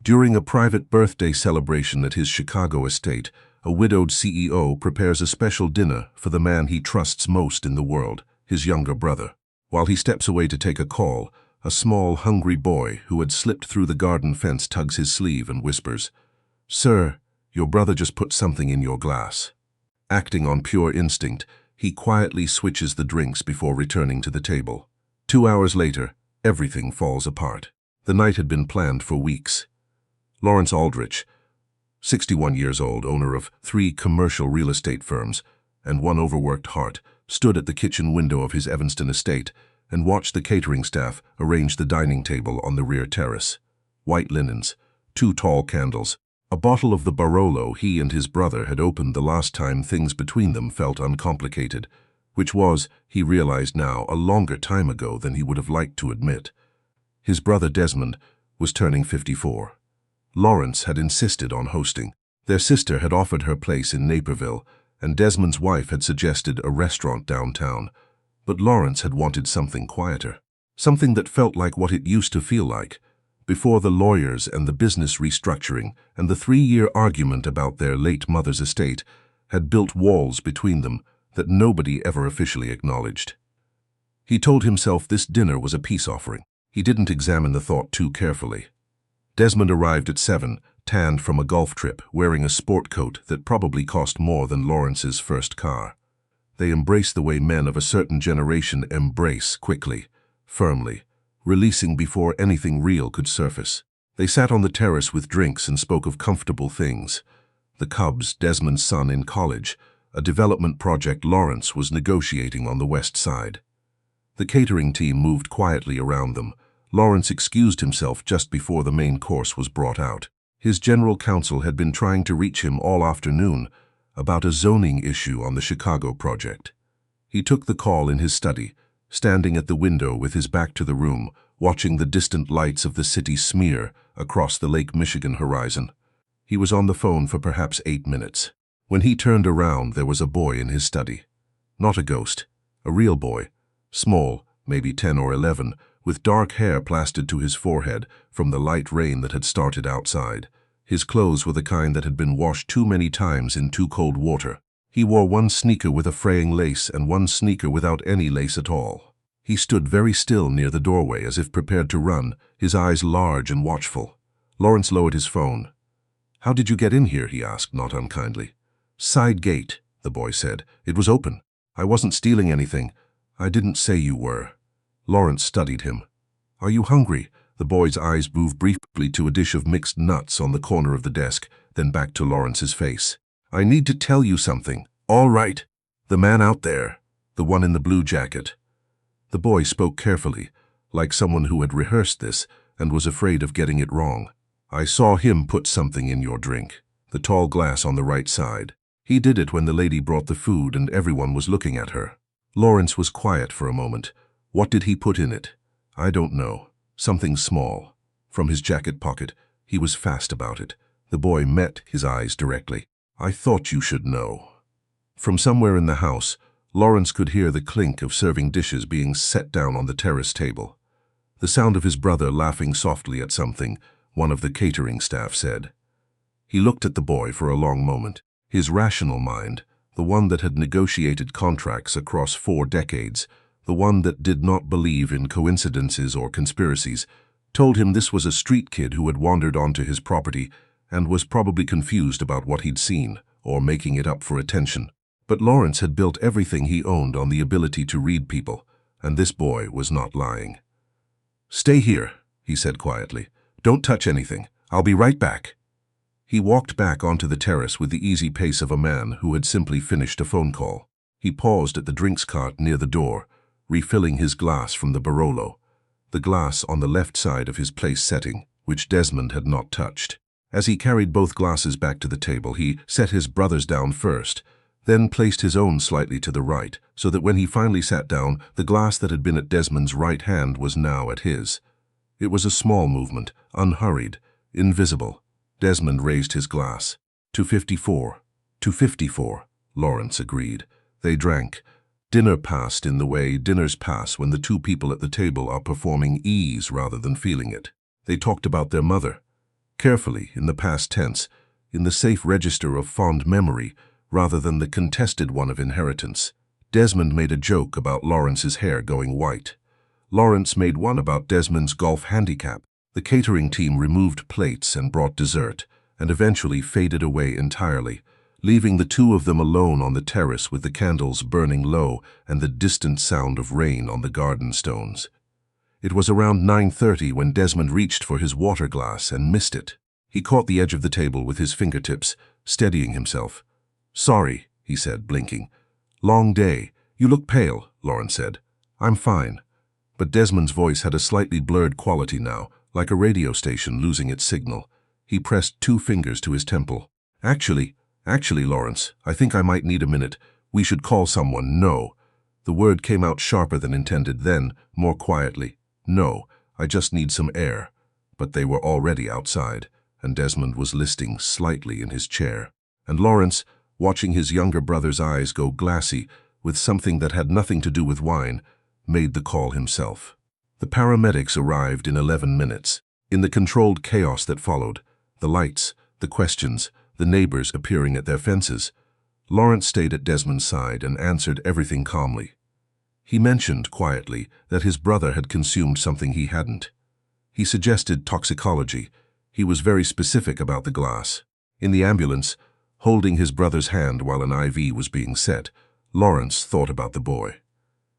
During a private birthday celebration at his Chicago estate, a widowed CEO prepares a special dinner for the man he trusts most in the world, his younger brother. While he steps away to take a call, a small, hungry boy who had slipped through the garden fence tugs his sleeve and whispers, "Sir, your brother just put something in your glass." Acting on pure instinct, he quietly switches the drinks before returning to the table. 2 hours later, everything falls apart. The night had been planned for weeks. Lawrence Aldrich, 61 years old, owner of 3 commercial real estate firms and one overworked heart, stood at the kitchen window of his Evanston estate and watched the catering staff arrange the dining table on the rear terrace. White linens, 2 tall candles, a bottle of the Barolo he and his brother had opened the last time things between them felt uncomplicated, which was, he realized now, a longer time ago than he would have liked to admit. His brother Desmond was turning 54. Lawrence had insisted on hosting. Their sister had offered her place in Naperville, and Desmond's wife had suggested a restaurant downtown. But Lawrence had wanted something quieter, something that felt like what it used to feel like, before the lawyers and the business restructuring and the 3-year argument about their late mother's estate had built walls between them that nobody ever officially acknowledged. He told himself this dinner was a peace offering. He didn't examine the thought too carefully. Desmond arrived at 7, tanned from a golf trip, wearing a sport coat that probably cost more than Lawrence's first car. They embraced the way men of a certain generation embrace, quickly, firmly, releasing before anything real could surface. They sat on the terrace with drinks and spoke of comfortable things. The Cubs, Desmond's son in college, a development project Lawrence was negotiating on the west side. The catering team moved quietly around them. Lawrence excused himself just before the main course was brought out. His general counsel had been trying to reach him all afternoon about a zoning issue on the Chicago project. He took the call in his study, standing at the window with his back to the room, watching the distant lights of the city smear across the Lake Michigan horizon. He was on the phone for perhaps 8 minutes. When he turned around, there was a boy in his study. Not a ghost, a real boy, small, maybe 10 or 11, with dark hair plastered to his forehead from the light rain that had started outside. His clothes were the kind that had been washed too many times in too cold water. He wore one sneaker with a fraying lace and one sneaker without any lace at all. He stood very still near the doorway as if prepared to run, his eyes large and watchful. Lawrence lowered his phone. "How did you get in here?" he asked, not unkindly. "Side gate," the boy said. "It was open. I wasn't stealing anything. I didn't say you were." Lawrence studied him. "Are you hungry?" The boy's eyes moved briefly to a dish of mixed nuts on the corner of the desk, then back to Lawrence's face. "I need to tell you something." "All right." "The man out there, the one in the blue jacket." The boy spoke carefully, like someone who had rehearsed this and was afraid of getting it wrong. "I saw him put something in your drink, the tall glass on the right side. He did it when the lady brought the food and everyone was looking at her." Lawrence was quiet for a moment. "What did he put in it?" "I don't know. Something small." From his jacket pocket, he was fast about it. The boy met his eyes directly. "I thought you should know." From somewhere in the house, Lawrence could hear the clink of serving dishes being set down on the terrace table. The sound of his brother laughing softly at something, one of the catering staff said. He looked at the boy for a long moment. His rational mind, the one that had negotiated contracts across 4 decades, the one that did not believe in coincidences or conspiracies, told him this was a street kid who had wandered onto his property and was probably confused about what he'd seen, or making it up for attention. But Lawrence had built everything he owned on the ability to read people, and this boy was not lying. "Stay here," he said quietly. "Don't touch anything. I'll be right back." He walked back onto the terrace with the easy pace of a man who had simply finished a phone call. He paused at the drinks cart near the door, refilling his glass from the Barolo, the glass on the left side of his place setting, which Desmond had not touched. As he carried both glasses back to the table, he set his brother's down first, then placed his own slightly to the right, so that when he finally sat down, the glass that had been at Desmond's right hand was now at his. It was a small movement, unhurried, invisible. Desmond raised his glass. "254, 254, Lawrence agreed. They drank. Dinner passed in the way dinners pass when the 2 people at the table are performing ease rather than feeling it. They talked about their mother. carefully in the past tense, in the safe register of fond memory, rather than the contested one of inheritance. Desmond made a joke about Lawrence's hair going white. Lawrence made one about Desmond's golf handicap. The catering team removed plates and brought dessert, and eventually faded away entirely, leaving the two of them alone on the terrace with the candles burning low and the distant sound of rain on the garden stones. It was around 9:30 when Desmond reached for his water glass and missed it. He caught the edge of the table with his fingertips, steadying himself. "Sorry," he said, blinking. "Long day. You look pale," Lawrence said. "I'm fine." But Desmond's voice had a slightly blurred quality now, like a radio station losing its signal. He pressed 2 fingers to his temple. Actually, Lawrence, I think I might need a minute. We should call someone." "No." The word came out sharper than intended, then, more quietly. "No, I just need some air." But they were already outside, and Desmond was listing slightly in his chair. And Lawrence, watching his younger brother's eyes go glassy with something that had nothing to do with wine, made the call himself. The paramedics arrived in 11 minutes. In the controlled chaos that followed, the lights, the questions, the neighbors appearing at their fences, Lawrence stayed at Desmond's side and answered everything calmly. He mentioned quietly that his brother had consumed something he hadn't. He suggested toxicology. He was very specific about the glass. In the ambulance, holding his brother's hand while an IV was being set, Lawrence thought about the boy.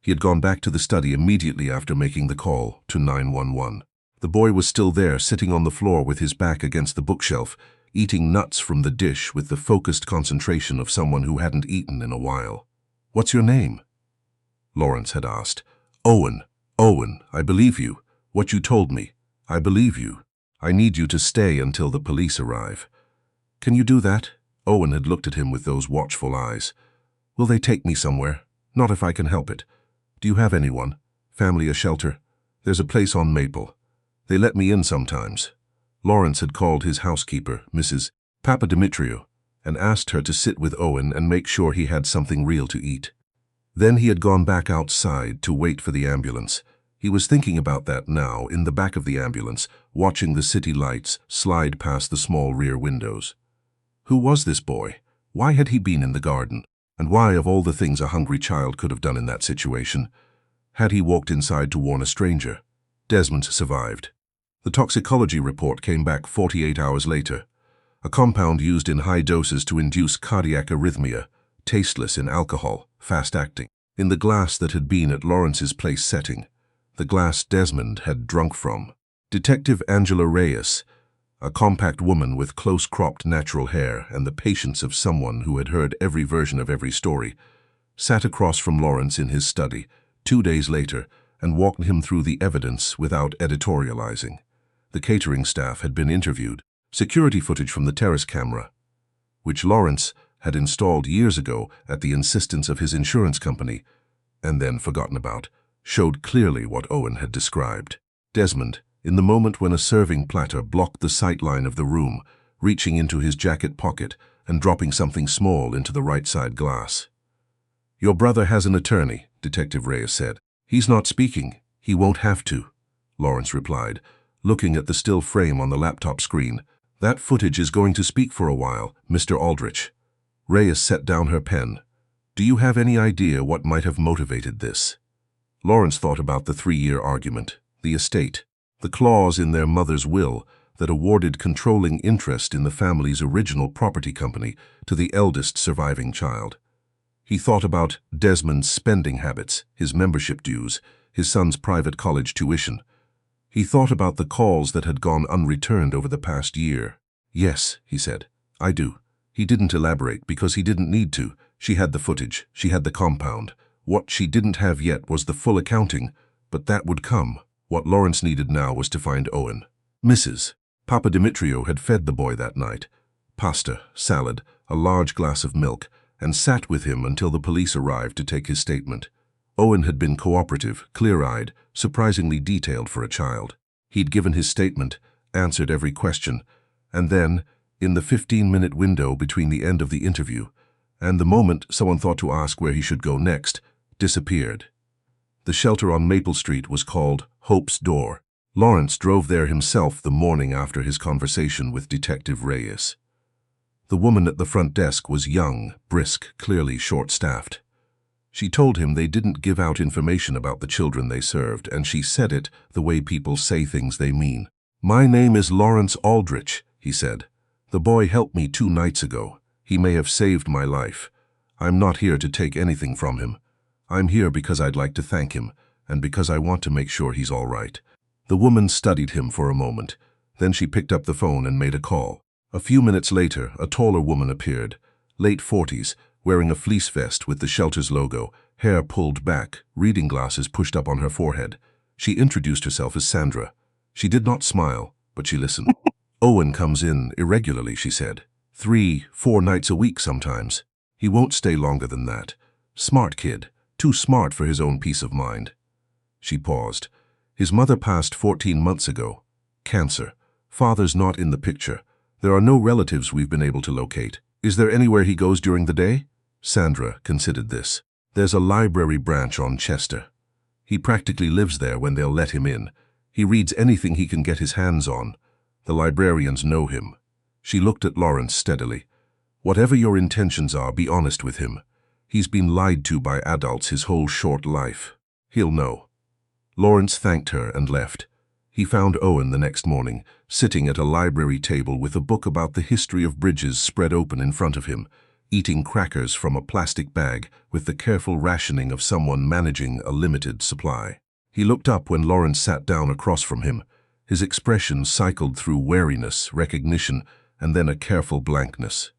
He had gone back to the study immediately after making the call to 911. The boy was still there, sitting on the floor with his back against the bookshelf, eating nuts from the dish with the focused concentration of someone who hadn't eaten in a while. "What's your name?" Lawrence had asked. "Owen. Owen, I believe you. What you told me. I believe you. I need you to stay until the police arrive." "Can you do that?" Owen had looked at him with those watchful eyes. "Will they take me somewhere? Not if I can help it. Do you have anyone? Family, a shelter? There's a place on Maple. They let me in sometimes." Lawrence had called his housekeeper, Mrs. Papadimitriou, and asked her to sit with Owen and make sure he had something real to eat. Then he had gone back outside to wait for the ambulance. He was thinking about that now, in the back of the ambulance, watching the city lights slide past the small rear windows. Who was this boy? Why had he been in the garden? And why, of all the things a hungry child could have done in that situation, had he walked inside to warn a stranger? Desmond survived. The toxicology report came back 48 hours later. A compound used in high doses to induce cardiac arrhythmia, tasteless in alcohol, fast-acting, in the glass that had been at Lawrence's place setting, the glass Desmond had drunk from. Detective Angela Reyes, a compact woman with close-cropped natural hair and the patience of someone who had heard every version of every story, sat across from Lawrence in his study 2 days later and walked him through the evidence without editorializing. The catering staff had been interviewed. Security footage from the terrace camera, which Lawrence had installed years ago at the insistence of his insurance company, and then forgotten about, showed clearly what Owen had described. Desmond, in the moment when a serving platter blocked the sightline of the room, reaching into his jacket pocket and dropping something small into the right side glass. "Your brother has an attorney," Detective Reyes said. "He's not speaking. He won't have to," Lawrence replied, looking at the still frame on the laptop screen. "That footage is going to speak for a while, Mr. Aldrich." Reyes set down her pen. "Do you have any idea what might have motivated this?" Lawrence thought about the 3-year argument, the estate, the clause in their mother's will that awarded controlling interest in the family's original property company to the eldest surviving child. He thought about Desmond's spending habits, his membership dues, his son's private college tuition. He thought about the calls that had gone unreturned over the past year. "Yes," he said, "I do." He didn't elaborate because he didn't need to. She had the footage, she had the compound. What she didn't have yet was the full accounting, but that would come. What Lawrence needed now was to find Owen. Mrs. Papadimitriou had fed the boy that night. Pasta, salad, a large glass of milk, and sat with him until the police arrived to take his statement. Owen had been cooperative, clear-eyed, surprisingly detailed for a child. He'd given his statement, answered every question, and then, in the 15-minute window between the end of the interview and the moment someone thought to ask where he should go next, disappeared. The shelter on Maple Street was called Hope's Door. Lawrence drove there himself the morning after his conversation with Detective Reyes. The woman at the front desk was young, brisk, clearly short-staffed. She told him they didn't give out information about the children they served, and she said it the way people say things they mean. "My name is Lawrence Aldrich," he said. "The boy helped me 2 nights ago. He may have saved my life. I'm not here to take anything from him. I'm here because I'd like to thank him, and because I want to make sure he's all right." The woman studied him for a moment. Then she picked up the phone and made a call. A few minutes later, a taller woman appeared, late 40s, wearing a fleece vest with the shelter's logo, hair pulled back, reading glasses pushed up on her forehead. She introduced herself as Sandra. She did not smile, but she listened. "Owen comes in irregularly," she said. 3, 4 nights a week sometimes. He won't stay longer than that. Smart kid, too smart for his own peace of mind. She paused. "His mother passed 14 months ago. Cancer. Father's not in the picture. There are no relatives we've been able to locate. Is there anywhere he goes during the day?" Sandra considered this. "There's a library branch on Chester. He practically lives there when they'll let him in. He reads anything he can get his hands on. The librarians know him." She looked at Lawrence steadily. "Whatever your intentions are, be honest with him. He's been lied to by adults his whole short life. He'll know." Lawrence thanked her and left. He found Owen the next morning, sitting at a library table with a book about the history of bridges spread open in front of him, eating crackers from a plastic bag with the careful rationing of someone managing a limited supply. He looked up when Lawrence sat down across from him. His expression cycled through wariness, recognition, and then a careful blankness.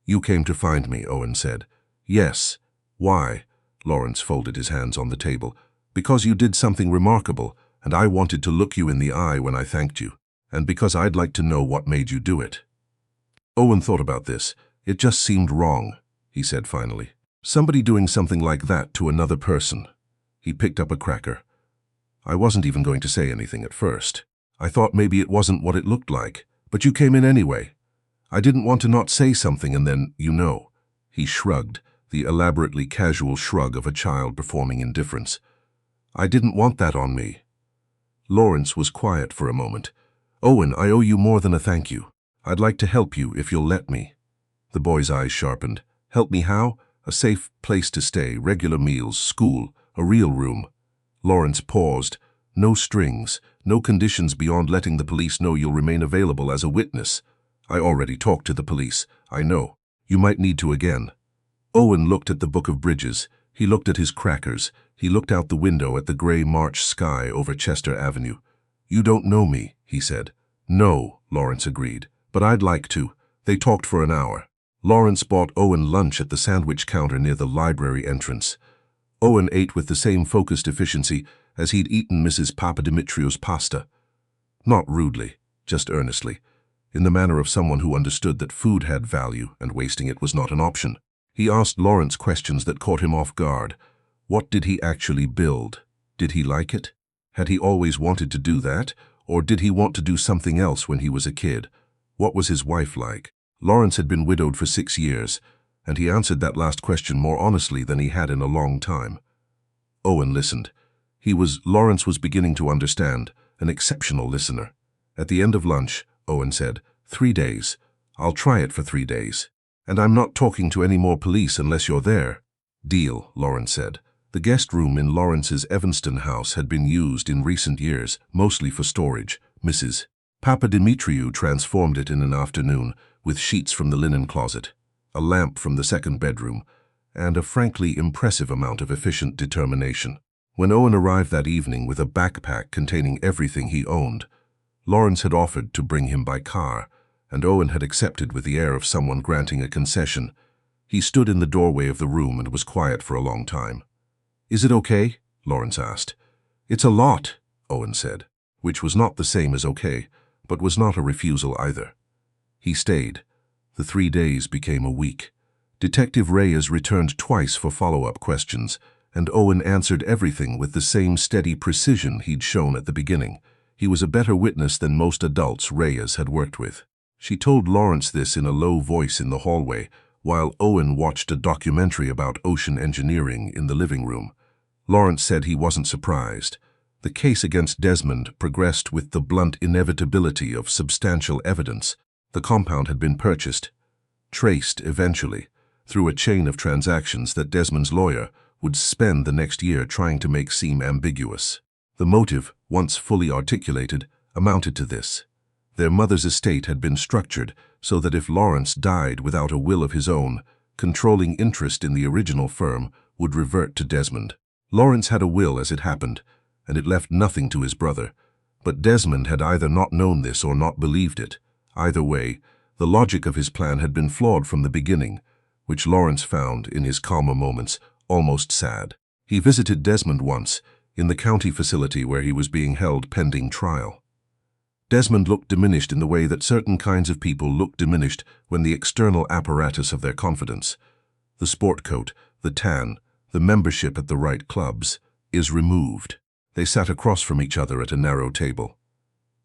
"You came to find me," Owen said. "Yes. Why?" Lawrence folded his hands on the table. "Because you did something remarkable, and I wanted to look you in the eye when I thanked you, and because I'd like to know what made you do it." Owen thought about this. "It just seemed wrong," he said finally. "Somebody doing something like that to another person." He picked up a cracker. "I wasn't even going to say anything at first. I thought maybe it wasn't what it looked like, but you came in anyway. I didn't want to not say something and then, you know." He shrugged, the elaborately casual shrug of a child performing indifference. "I didn't want that on me." Lawrence was quiet for a moment. "Owen, I owe you more than a thank you. I'd like to help you if you'll let me." The boy's eyes sharpened. "Help me how?" "A safe place to stay, regular meals, school, a real room." Lawrence paused. "No strings, no conditions beyond letting the police know you'll remain available as a witness." "I already talked to the police. I know. You might need to again." Owen looked at the book of bridges. He looked at his crackers. He looked out the window at the gray March sky over Chester Avenue. "You don't know me," he said. "No," Lawrence agreed, "but I'd like to." They talked for an hour. Lawrence bought Owen lunch at the sandwich counter near the library entrance. Owen ate with the same focused efficiency as he'd eaten Mrs. Papadimitriou's pasta. Not rudely, just earnestly, in the manner of someone who understood that food had value and wasting it was not an option. He asked Lawrence questions that caught him off guard. What did he actually build? Did he like it? Had he always wanted to do that? Or did he want to do something else when he was a kid? What was his wife like? Lawrence had been widowed for 6 years, and he answered that last question more honestly than he had in a long time. Owen listened. Lawrence was beginning to understand, an exceptional listener. At the end of lunch, Owen said, 3 days. I'll try it for 3 days. And I'm not talking to any more police unless you're there. Deal, Lawrence said. The guest room in Lawrence's Evanston house had been used in recent years, mostly for storage. Mrs. Papadimitriou transformed it in an afternoon, with sheets from the linen closet, a lamp from the second bedroom, and a frankly impressive amount of efficient determination. When Owen arrived that evening with a backpack containing everything he owned, Lawrence had offered to bring him by car, and Owen had accepted with the air of someone granting a concession. He stood in the doorway of the room and was quiet for a long time. "Is it okay?" Lawrence asked. "It's a lot," Owen said, which was not the same as okay, but was not a refusal either. He stayed. The 3 days became a week. Detective Reyes returned twice for follow-up questions, and Owen answered everything with the same steady precision he'd shown at the beginning. He was a better witness than most adults Reyes had worked with. She told Lawrence this in a low voice in the hallway, while Owen watched a documentary about ocean engineering in the living room. Lawrence said he wasn't surprised. The case against Desmond progressed with the blunt inevitability of substantial evidence. The compound had been purchased, traced eventually, through a chain of transactions that Desmond's lawyer would spend the next year trying to make seem ambiguous. The motive, once fully articulated, amounted to this. Their mother's estate had been structured so that if Lawrence died without a will of his own, controlling interest in the original firm would revert to Desmond. Lawrence had a will as it happened, and it left nothing to his brother, but Desmond had either not known this or not believed it. Either way, the logic of his plan had been flawed from the beginning, which Lawrence found, in his calmer moments, almost sad. He visited Desmond once, in the county facility where he was being held pending trial. Desmond looked diminished in the way that certain kinds of people look diminished when the external apparatus of their confidence, the sport coat, the tan, the membership at the right clubs, is removed. They sat across from each other at a narrow table.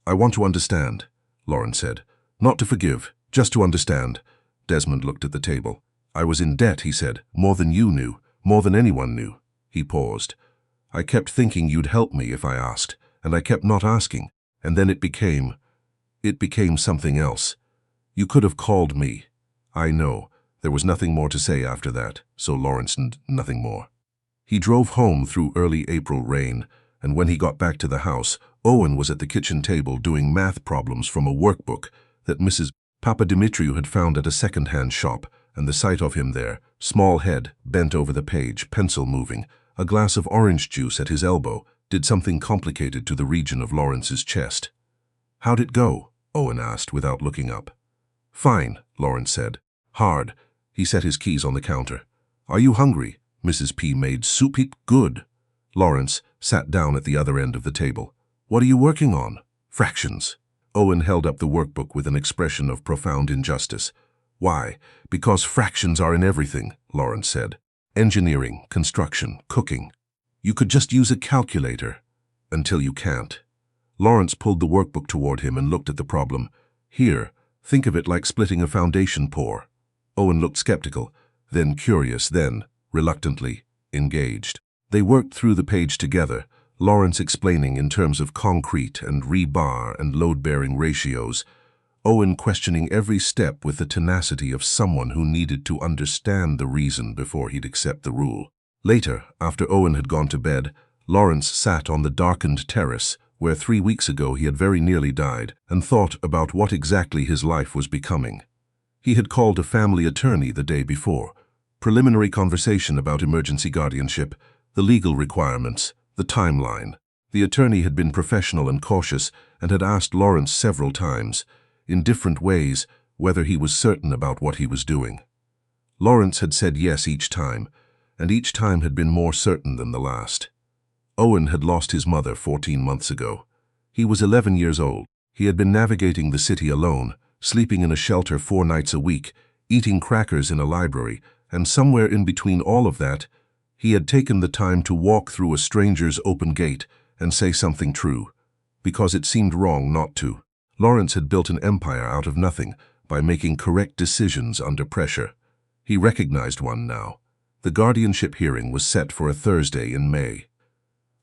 "I want to understand," Lawrence said. "Not to forgive, just to understand." Desmond looked at the table. "I was in debt," he said, "more than you knew, more than anyone knew." He paused. "I kept thinking you'd help me if I asked, and I kept not asking, and then it became something else. You could have called me." "I know." There was nothing more to say after that, so Lawrence nothing more. He drove home through early April rain, and when he got back to the house, Owen was at the kitchen table doing math problems from a workbook that Mrs. Papadimitriou had found at a second-hand shop, and the sight of him there, small head, bent over the page, pencil moving, a glass of orange juice at his elbow, did something complicated to the region of Lawrence's chest. "How'd it go?" Owen asked without looking up. "Fine," Lawrence said. "Hard." He set his keys on the counter. "Are you hungry?" Mrs. P made soup. "Good." Lawrence sat down at the other end of the table. "What are you working on?" "Fractions." Owen held up the workbook with an expression of profound injustice. "Why? Because fractions are in everything," Lawrence said. "Engineering, construction, cooking. You could just use a calculator. Until you can't." Lawrence pulled the workbook toward him and looked at the problem. "Here, think of it like splitting a foundation pour." Owen looked skeptical, then curious, then, reluctantly, engaged. They worked through the page together, Lawrence explaining in terms of concrete and rebar and load-bearing ratios, Owen questioning every step with the tenacity of someone who needed to understand the reason before he'd accept the rule. Later, after Owen had gone to bed, Lawrence sat on the darkened terrace, where 3 weeks ago he had very nearly died, and thought about what exactly his life was becoming. He had called a family attorney the day before. Preliminary conversation about emergency guardianship, the legal requirements, the timeline. The attorney had been professional and cautious and had asked Lawrence several times, in different ways, whether he was certain about what he was doing. Lawrence had said yes each time, and each time had been more certain than the last. Owen had lost his mother 14 months ago. He was 11 years old. He had been navigating the city alone, sleeping in a shelter 4 nights a week, eating crackers in a library, and somewhere in between all of that, he had taken the time to walk through a stranger's open gate and say something true, because it seemed wrong not to. Lawrence had built an empire out of nothing by making correct decisions under pressure. He recognized one now. The guardianship hearing was set for a Thursday in May.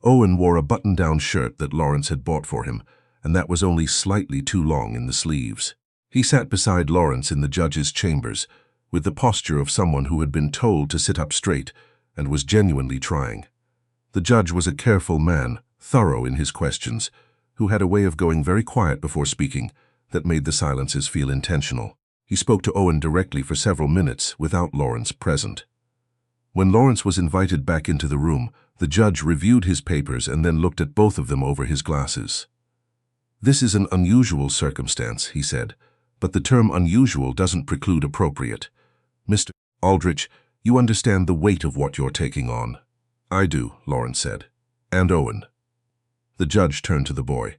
Owen wore a button-down shirt that Lawrence had bought for him, and that was only slightly too long in the sleeves. He sat beside Lawrence in the judge's chambers, with the posture of someone who had been told to sit up straight and was genuinely trying. The judge was a careful man, thorough in his questions, who had a way of going very quiet before speaking that made the silences feel intentional. He spoke to Owen directly for several minutes without Lawrence present. When Lawrence was invited back into the room, the judge reviewed his papers and then looked at both of them over his glasses. "This is an unusual circumstance," he said, "but the term unusual doesn't preclude appropriate. Mr. Aldrich, you understand the weight of what you're taking on." "I do," Lawrence said. "And Owen." The judge turned to the boy.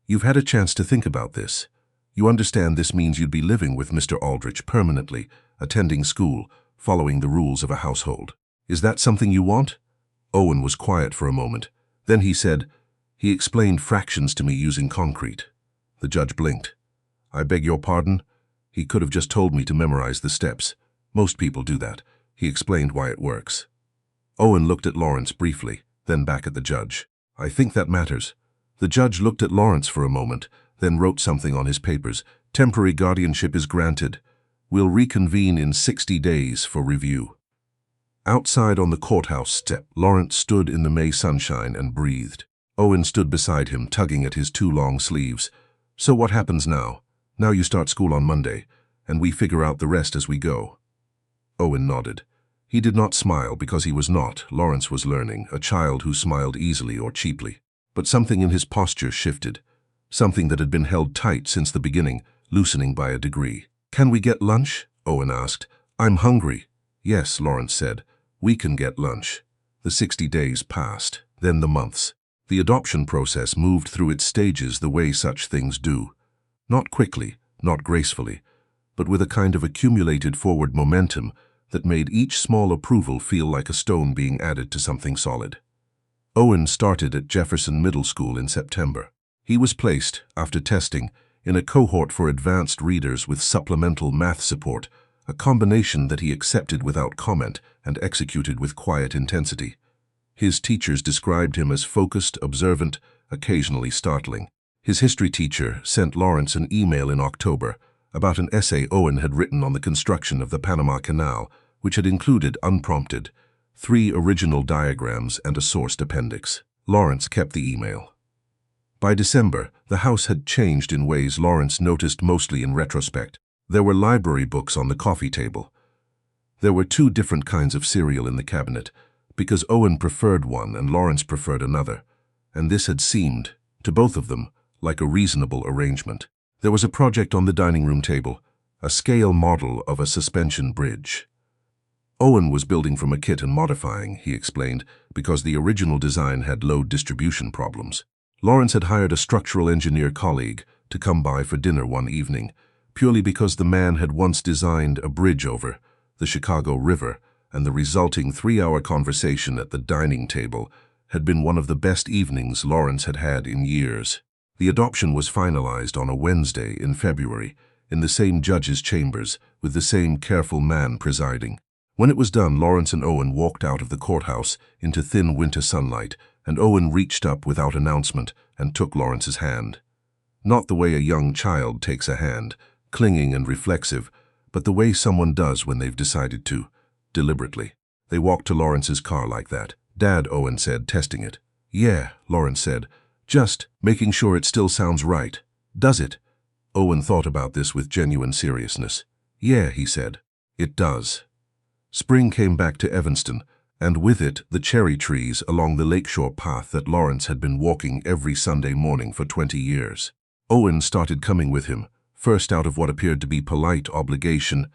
"You've had a chance to think about this. You understand this means you'd be living with Mr. Aldrich permanently, attending school, following the rules of a household. Is that something you want?" Owen was quiet for a moment. Then he said, "He explained fractions to me using concrete." The judge blinked. "I beg your pardon?" "He could have just told me to memorize the steps. Most people do that." He explained why it works. Owen looked at Lawrence briefly, then back at the judge. I think that matters. The judge looked at Lawrence for a moment, then wrote something on his papers. Temporary guardianship is granted. We'll reconvene in 60 days for review. Outside on the courthouse step, Lawrence stood in the May sunshine and breathed. Owen stood beside him, tugging at his too long sleeves. So what happens now? Now you start school on Monday, and we figure out the rest as we go. Owen nodded. He did not smile because he was not, Lawrence was learning, a child who smiled easily or cheaply. But something in his posture shifted. Something that had been held tight since the beginning, loosening by a degree. Can we get lunch? Owen asked. I'm hungry. Yes, Lawrence said. We can get lunch. The 60 days passed, then the months. The adoption process moved through its stages the way such things do. Not quickly, not gracefully, but with a kind of accumulated forward momentum that made each small approval feel like a stone being added to something solid. Owen started at Jefferson Middle School in September. He was placed, after testing, in a cohort for advanced readers with supplemental math support, a combination that he accepted without comment and executed with quiet intensity. His teachers described him as focused, observant, occasionally startling. His history teacher sent Lawrence an email in October about an essay Owen had written on the construction of the Panama Canal, which had included, unprompted, 3 original diagrams and a sourced appendix. Lawrence kept the email. By December, the house had changed in ways Lawrence noticed mostly in retrospect. There were library books on the coffee table. There were 2 different kinds of cereal in the cabinet, because Owen preferred one and Lawrence preferred another, and this had seemed, to both of them, like a reasonable arrangement. There was a project on the dining room table, a scale model of a suspension bridge. Owen was building from a kit and modifying, he explained, because the original design had load distribution problems. Lawrence had hired a structural engineer colleague to come by for dinner one evening, purely because the man had once designed a bridge over the Chicago River, and the resulting 3-hour conversation at the dining table had been one of the best evenings Lawrence had had in years. The adoption was finalized on a Wednesday in February, in the same judge's chambers, with the same careful man presiding. When it was done, Lawrence and Owen walked out of the courthouse into thin winter sunlight, and Owen reached up without announcement and took Lawrence's hand. Not the way a young child takes a hand, clinging and reflexive, but the way someone does when they've decided to, deliberately. They walked to Lawrence's car like that. Dad, Owen said, testing it. Yeah, Lawrence said, just making sure it still sounds right. Does it? Owen thought about this with genuine seriousness. Yeah, he said. It does. Spring came back to Evanston, and with it the cherry trees along the lakeshore path that Lawrence had been walking every Sunday morning for 20 years. Owen started coming with him, first out of what appeared to be polite obligation,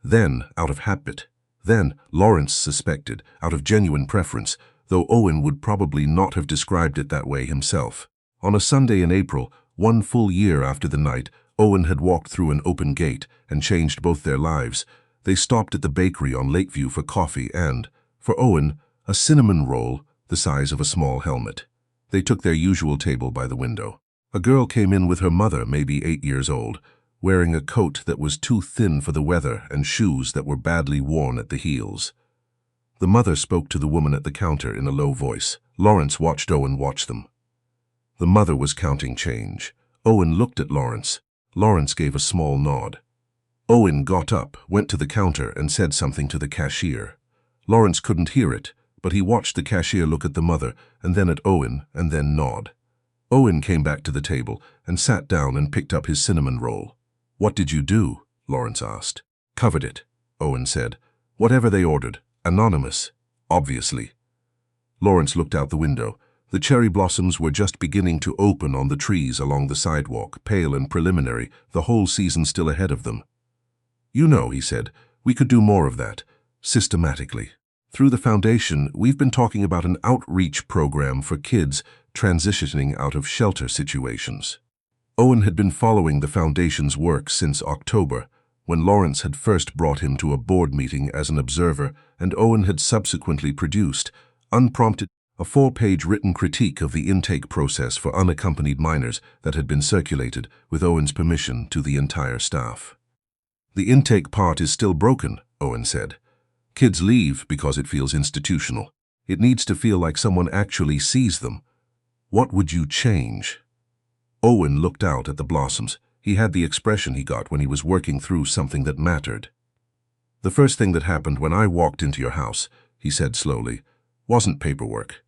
then out of habit, then, Lawrence suspected, out of genuine preference, though Owen would probably not have described it that way himself. On a Sunday in April, 1 full year after the night, Owen had walked through an open gate and changed both their lives. They stopped at the bakery on Lakeview for coffee and, for Owen, a cinnamon roll the size of a small helmet. They took their usual table by the window. A girl came in with her mother, maybe 8 years old, wearing a coat that was too thin for the weather and shoes that were badly worn at the heels. The mother spoke to the woman at the counter in a low voice. Lawrence watched Owen watch them. The mother was counting change. Owen looked at Lawrence. Lawrence gave a small nod. Owen got up, went to the counter, and said something to the cashier. Lawrence couldn't hear it, but he watched the cashier look at the mother, and then at Owen, and then nod. Owen came back to the table and sat down and picked up his cinnamon roll. What did you do? Lawrence asked. Covered it, Owen said. Whatever they ordered. Anonymous, obviously. Lawrence looked out the window. The cherry blossoms were just beginning to open on the trees along the sidewalk, pale and preliminary, the whole season still ahead of them. You know, he said, we could do more of that, systematically. Through the foundation, we've been talking about an outreach program for kids transitioning out of shelter situations. Owen had been following the foundation's work since October, when Lawrence had first brought him to a board meeting as an observer, and Owen had subsequently produced, unprompted, a 4-page written critique of the intake process for unaccompanied minors that had been circulated, with Owen's permission, to the entire staff. The intake part is still broken, Owen said. Kids leave because it feels institutional. It needs to feel like someone actually sees them. What would you change? Owen looked out at the blossoms. He had the expression he got when he was working through something that mattered. The first thing that happened when I walked into your house, he said slowly, wasn't paperwork.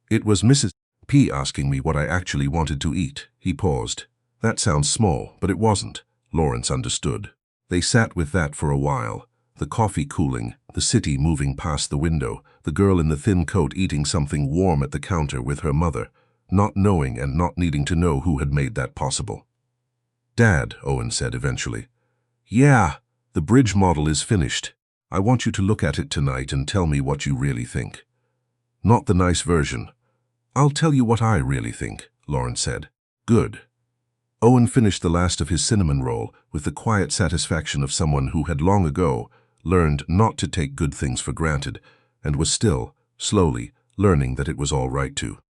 It was Mrs. P asking me what I actually wanted to eat. He paused. That sounds small, but it wasn't. Lawrence understood. They sat with that for a while, the coffee cooling, the city moving past the window, the girl in the thin coat eating something warm at the counter with her mother, not knowing and not needing to know who had made that possible. Dad, Owen said eventually. Yeah, the bridge model is finished. I want you to look at it tonight and tell me what you really think. Not the nice version. I'll tell you what I really think, Lawrence said. Good. Owen finished the last of his cinnamon roll with the quiet satisfaction of someone who had long ago learned not to take good things for granted and was still, slowly, learning that it was all right to.